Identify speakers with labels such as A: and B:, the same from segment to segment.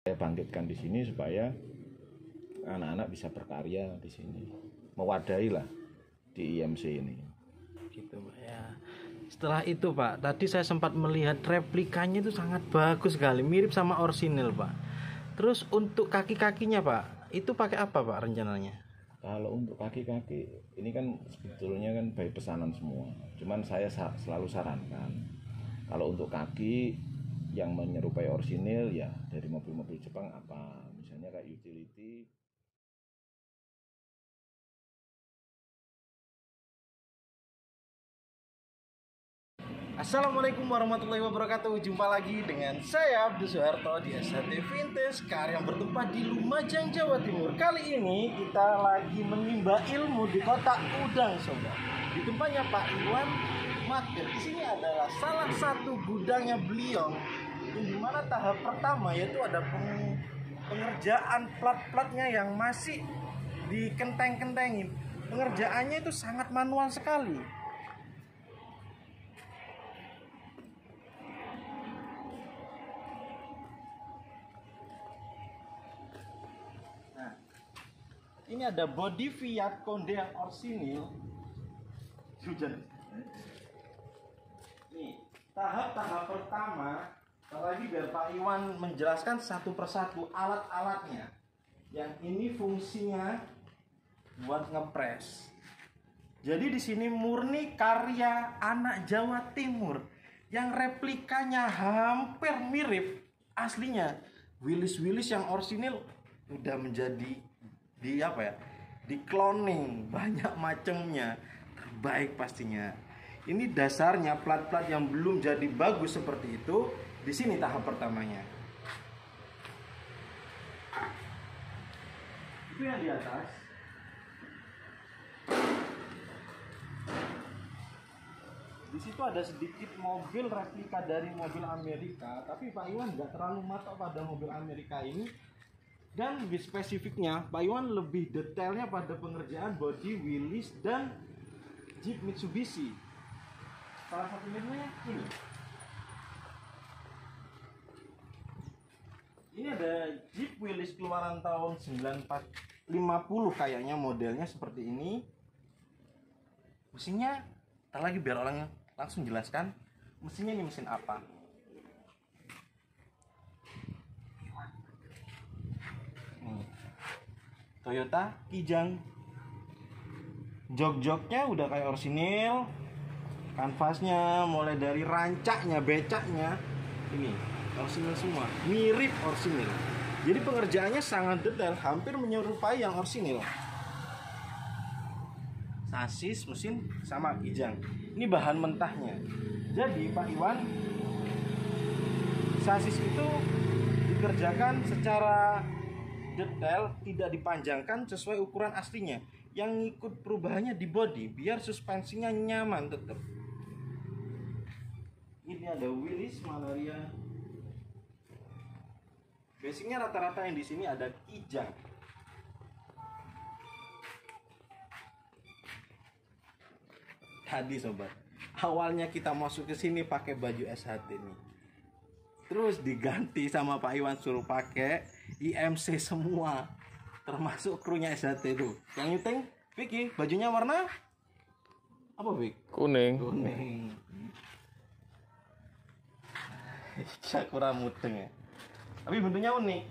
A: saya bangkitkan di sini supaya anak-anak bisa berkarya di sini, mewadahi lah di IMC ini.
B: Gitu Pak ya. Setelah itu Pak, tadi saya sempat melihat replikanya itu sangat bagus sekali, mirip sama orsinil Pak. Terus untuk kaki-kakinya Pak, itu pakai apa Pak rencananya?
A: Kalau untuk kaki-kaki ini kan sebetulnya kan by pesanan semua. Cuman saya selalu sarankan kalau untuk kaki yang menyerupai orsinil ya dari mobil-mobil Jepang apa, misalnya kayak utility.
B: Assalamualaikum warahmatullahi wabarakatuh. Jumpa lagi dengan saya Abdul Soeharto di SHT Vintage Car yang bertempat di Lumajang, Jawa Timur. Kali ini kita lagi menimba ilmu di kota Udang, sobat. Di tempatnya Pak Iwan Mager. Di sini adalah salah satu gudangnya beliau, yang dimana tahap pertama yaitu ada pengerjaan plat-platnya yang masih dikenteng-kentengin. Pengerjaannya itu sangat manual sekali. Ini ada body Fiat Conde yang orsinil. Hujan. Nih, tahap pertama. Lagi biar Pak Iwan menjelaskan satu persatu alat-alatnya. Yang ini fungsinya buat ngepres. Jadi di sini murni karya anak Jawa Timur yang replikanya hampir mirip aslinya. Willis yang orsinil udah menjadi di cloning banyak macamnya, terbaik pastinya. Ini dasarnya plat-plat yang belum jadi bagus seperti itu. Di sini tahap pertamanya. Itu yang di atas. Di situ ada sedikit mobil replika dari mobil Amerika, tapi Pak Iwan nggak terlalu matok pada mobil Amerika ini. Dan lebih spesifiknya, Pak Iwan lebih detailnya pada pengerjaan bodi Willys dan Jeep Mitsubishi. Salah satu miripnya ini. Ini ada Jeep Willys keluaran tahun 1950 kayaknya, modelnya seperti ini. Mesinnya, ntar lagi biar orangnya langsung jelaskan. Mesinnya ini mesin apa? Toyota Kijang. Jok-joknya udah kayak orsinil. Kanvasnya mulai dari rancaknya, becaknya ini orsinil semua, mirip orsinil. Jadi pengerjaannya sangat detail, hampir menyerupai yang orsinil. Sasis, mesin sama Kijang. Ini bahan mentahnya. Jadi Pak Iwan, sasis itu dikerjakan secara detail, tidak dipanjangkan sesuai ukuran aslinya. Yang ngikut perubahannya di body biar suspensinya nyaman tetap. Ini ada Willys Malaria. Basicnya rata-rata yang di sini ada Kijang. Tadi sobat, awalnya kita masuk ke sini pakai baju SHT nih. Terus diganti sama Pak Iwan suruh pakai IMC semua, termasuk krunya SHT itu. Yang nyuting Vicky, bajunya warna apa Vicky?
A: Kuning.
B: Sakura mudeng ya. Tapi bentuknya unik.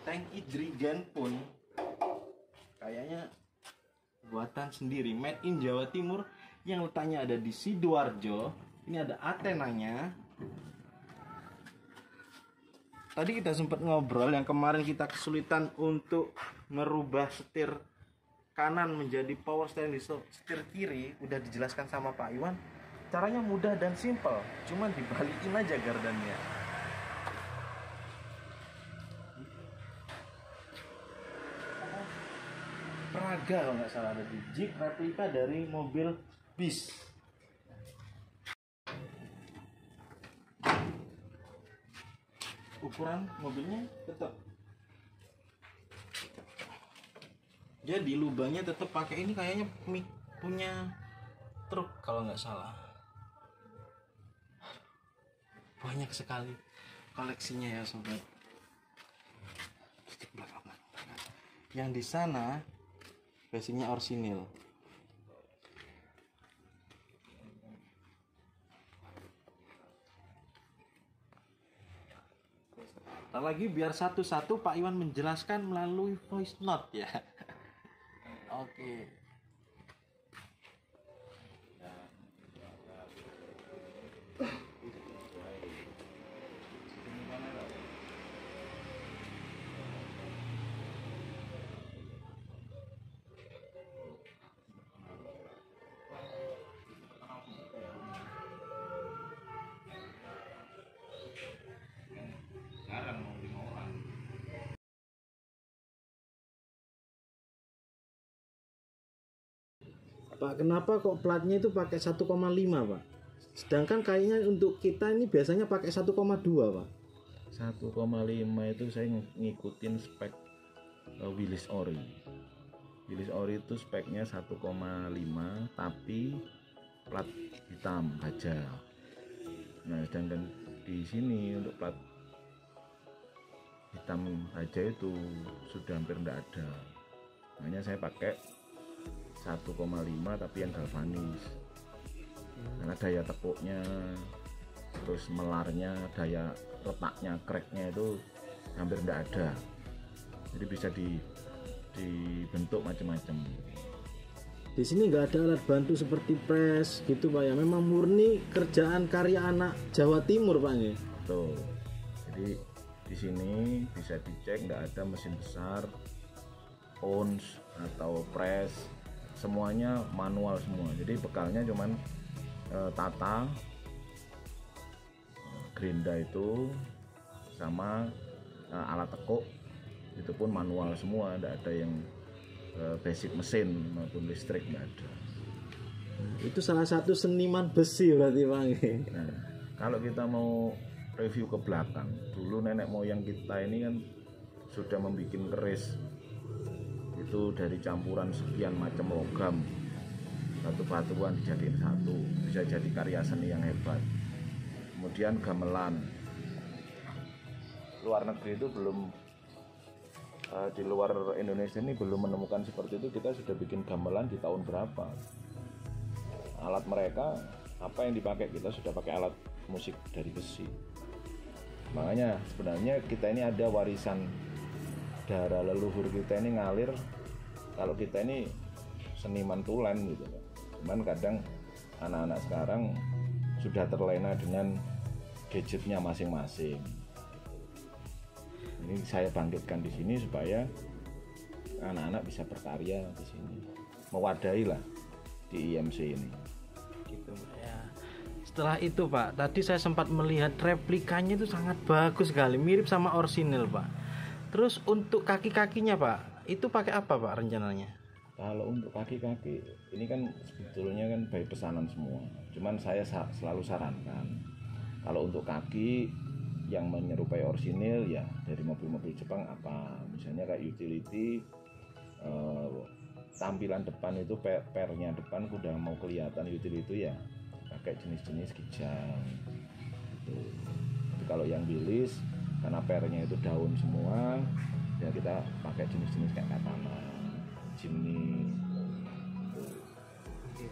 B: Tank Idrigen pun kayaknya buatan sendiri, made in Jawa Timur, yang letaknya ada di Sidoarjo. Ini ada Athenanya. Tadi kita sempat ngobrol yang kemarin kita kesulitan untuk merubah setir kanan menjadi power steering di setir kiri, udah dijelaskan sama Pak Iwan. Caranya mudah dan simple, cuman dibalikin aja gardannya. Praga kalau nggak salah ada di Jeep replika dari mobil bis. Ukuran mobilnya tetap. Jadi lubangnya tetap pakai ini, kayaknya punya truk kalau nggak salah. banyak sekali koleksinya ya sobat. Yang di sana basicnya orsinil. Lagi biar satu-satu Pak Iwan menjelaskan melalui voice note ya. Oke. Pak, kenapa kok platnya itu pakai 1,5 Pak? Sedangkan kayaknya untuk kita ini biasanya pakai 1,2 Pak.
A: 1,5 itu saya ngikutin spek Willys Ori. Willys Ori itu speknya 1,5 tapi plat hitam baja. Nah, sedangkan di sini untuk plat hitam baja itu sudah hampir tidak ada. Makanya saya pakai 1,5 tapi yang galvanis. Karena daya tepuknya, terus melarnya, daya retaknya, cracknya itu hampir tidak ada. Jadi bisa dibentuk macam-macam.
B: Di sini nggak ada alat bantu seperti press gitu Pak ya. Memang murni kerjaan karya anak Jawa Timur Pak ya.
A: Betul. Jadi di sini bisa dicek nggak ada mesin besar, ons atau press, semuanya manual semua. Jadi bekalnya cuman tata, gerinda itu sama alat tekuk itu pun manual semua, tidak ada yang basic mesin maupun listrik, nggak ada.
B: Itu salah satu seniman besi berarti Pak.
A: Nah, kalau kita mau review ke belakang, dulu nenek moyang kita ini kan sudah membuat keris itu dari campuran sekian macam logam, satu batuan dijadiin satu, bisa jadi karya seni yang hebat. Kemudian gamelan, luar negeri itu belum, di luar Indonesia ini belum menemukan seperti itu. Kita sudah bikin gamelan di tahun berapa, alat mereka apa yang dipakai, kita sudah pakai alat musik dari besi. Makanya sebenarnya kita ini ada warisan darah leluhur kita ini ngalir. Kalau kita ini seniman tulen gitu. Cuman kadang anak-anak sekarang sudah terlena dengan gadgetnya masing-masing. Ini saya bangkitkan di sini supaya anak-anak bisa berkarya di sini, mewadahi lah di IMC ini.
B: Gitu ya. Setelah itu Pak, tadi saya sempat melihat replikanya itu sangat bagus sekali, mirip sama orsinil Pak. Terus untuk kaki-kakinya Pak, itu pakai apa Pak rencananya?
A: Kalau untuk kaki-kaki ini kan sebetulnya kan by pesanan semua. Cuman saya selalu sarankan kalau untuk kaki yang menyerupai orsinil ya dari mobil-mobil Jepang apa, misalnya kayak utility, tampilan depan itu pernya depan udah mau kelihatan utility ya pakai jenis-jenis kijang gitu. Tapi kalau yang Willys karena pernya itu daun semua ya kita pakai jenis-jenis kayak katana, Jimny gitu.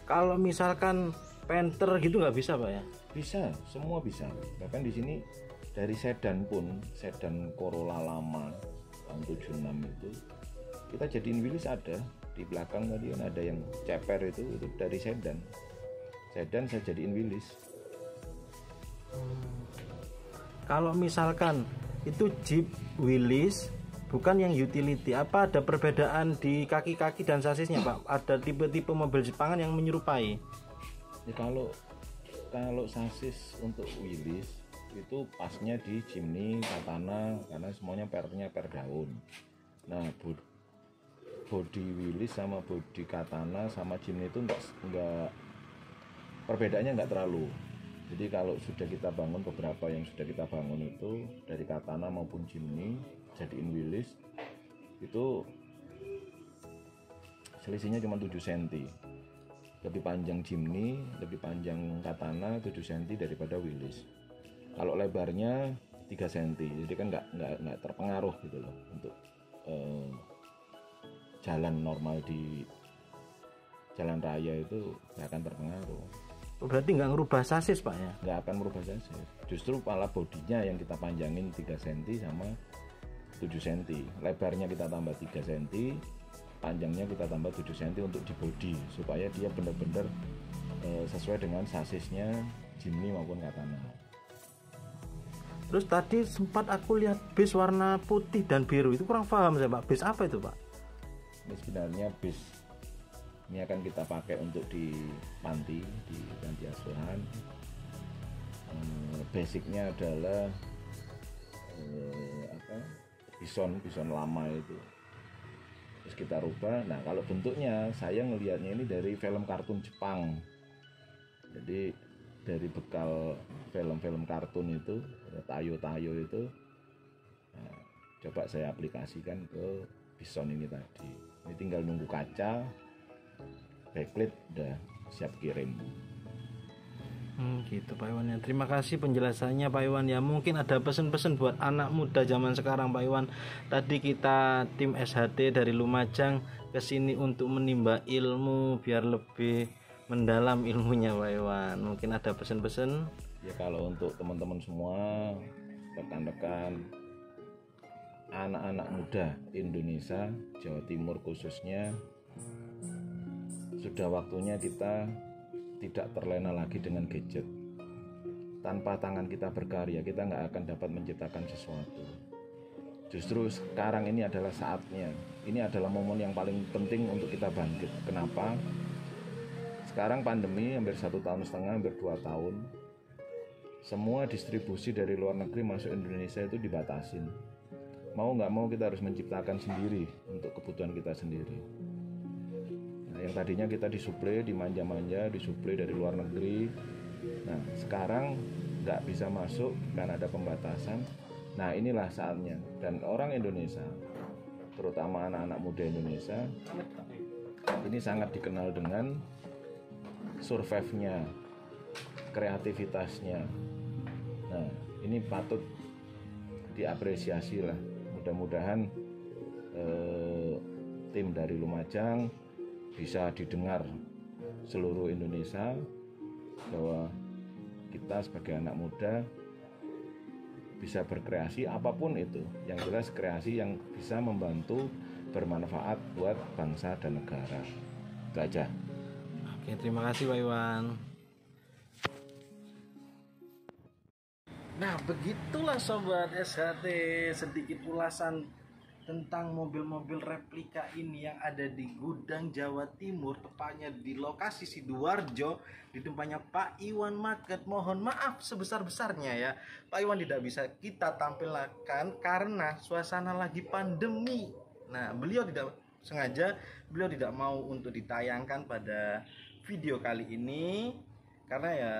B: Kalau misalkan Panther gitu nggak bisa Pak ya?
A: Bisa, semua bisa. Bahkan di sini dari sedan pun, sedan Corolla lama tahun 76 itu kita jadiin Willys ada. Di belakang tadi kan ada yang ceper itu dari sedan. Sedan saya jadiin Willys.
B: Kalau misalkan itu Jeep Willys bukan yang utility, apa ada perbedaan di kaki-kaki dan sasisnya Pak? Ada tipe-tipe mobil Jepangan yang menyerupai?
A: Ya, kalau sasis untuk Willys itu pasnya di Jimny, Katana karena semuanya pernya per daun. Nah, body Willys sama body Katana sama Jimny itu enggak perbedaannya enggak terlalu. Jadi kalau sudah kita bangun, beberapa yang sudah kita bangun itu dari Katana maupun Jimny jadiin Willys itu selisihnya cuma 7 cm. Lebih panjang Jimny, lebih panjang Katana 7 cm daripada Willys. Kalau lebarnya 3 cm, jadi kan nggak terpengaruh gitu loh untuk jalan normal di jalan raya itu nggak akan terpengaruh.
B: Berarti nggak ngerubah sasis Pak ya?
A: Nggak akan merubah sasis. Justru malah bodinya yang kita panjangin 3 cm sama 7 cm. Lebarnya kita tambah 3 cm, panjangnya kita tambah 7 cm untuk di bodi supaya dia benar-benar sesuai dengan sasisnya Jimny maupun Katana.
B: Terus tadi sempat aku lihat bis warna putih dan biru, itu kurang paham saya Pak. Bis apa itu Pak?
A: Ini sebenarnya bis ini akan kita pakai untuk di panti asuhan. Basicnya adalah bison lama itu. Terus kita rubah. Nah kalau bentuknya saya ngelihatnya ini dari film kartun Jepang. Jadi dari bekal film-film kartun itu, Tayo itu, nah, coba saya aplikasikan ke bison ini tadi. Ini tinggal nunggu kaca, backlit udah siap kirim.
B: Gitu Pak Iwan ya. Terima kasih penjelasannya Pak Iwan ya. Mungkin ada pesan-pesan buat anak muda zaman sekarang Pak Iwan. Tadi kita tim SHT dari Lumajang kesini untuk menimba ilmu biar lebih mendalam ilmunya Pak Iwan. Mungkin ada pesan-pesan
A: ya. Kalau untuk teman-teman semua, rekan-rekan, anak-anak muda Indonesia, Jawa Timur khususnya, sudah waktunya kita tidak terlena lagi dengan gadget. Tanpa tangan kita berkarya, kita nggak akan dapat menciptakan sesuatu. Justru sekarang ini adalah saatnya. Ini adalah momen yang paling penting untuk kita bangkit. Kenapa? Sekarang pandemi hampir 1,5 tahun, hampir 2 tahun, semua distribusi dari luar negeri masuk Indonesia itu dibatasin. Mau nggak mau kita harus menciptakan sendiri untuk kebutuhan kita sendiri. Nah, yang tadinya kita disuplai, dimanja-manja, disuplai dari luar negeri. Nah, sekarang nggak bisa masuk karena ada pembatasan. Nah, inilah saatnya. Dan orang Indonesia, terutama anak-anak muda Indonesia, ini sangat dikenal dengan survive-nya, kreativitasnya. Nah, ini patut diapresiasi lah. Mudah-mudahan tim dari Lumajang bisa didengar seluruh Indonesia bahwa kita sebagai anak muda bisa berkreasi apapun itu. Yang jelas kreasi yang bisa membantu bermanfaat buat bangsa dan negara. Itu aja.
B: Oke, terima kasih Pak Iwan. Nah, begitulah Sobat SHT, sedikit ulasan tentang mobil-mobil replika ini yang ada di Gudang Jawa Timur, tepatnya di lokasi Sidoarjo, di tempatnya Pak Iwan Market. Mohon maaf sebesar-besarnya ya, Pak Iwan tidak bisa kita tampilkan karena suasana lagi pandemi. Nah, beliau tidak mau untuk ditayangkan pada video kali ini karena ya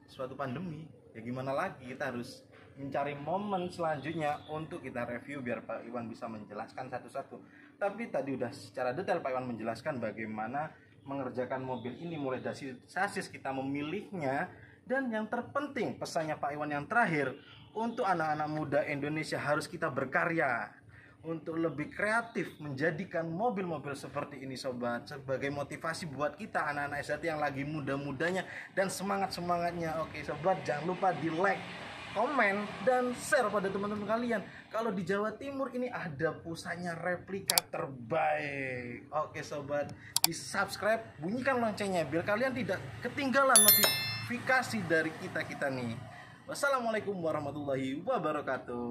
B: suatu pandemi. Ya gimana lagi, kita harus mencari momen selanjutnya untuk kita review biar Pak Iwan bisa menjelaskan satu-satu. Tapi tadi udah secara detail Pak Iwan menjelaskan bagaimana mengerjakan mobil ini, mulai dari sasis kita memilihnya, dan yang terpenting pesannya Pak Iwan yang terakhir, untuk anak-anak muda Indonesia harus kita berkarya untuk lebih kreatif menjadikan mobil-mobil seperti ini Sobat, sebagai motivasi buat kita anak-anak SHT yang lagi muda-mudanya dan semangat-semangatnya. Oke Sobat, jangan lupa di like, komen, dan share pada teman-teman kalian. Kalau di Jawa Timur ini ada pusatnya replika terbaik. Oke Sobat, di subscribe, bunyikan loncengnya biar kalian tidak ketinggalan notifikasi dari kita nih. Wassalamualaikum warahmatullahi wabarakatuh.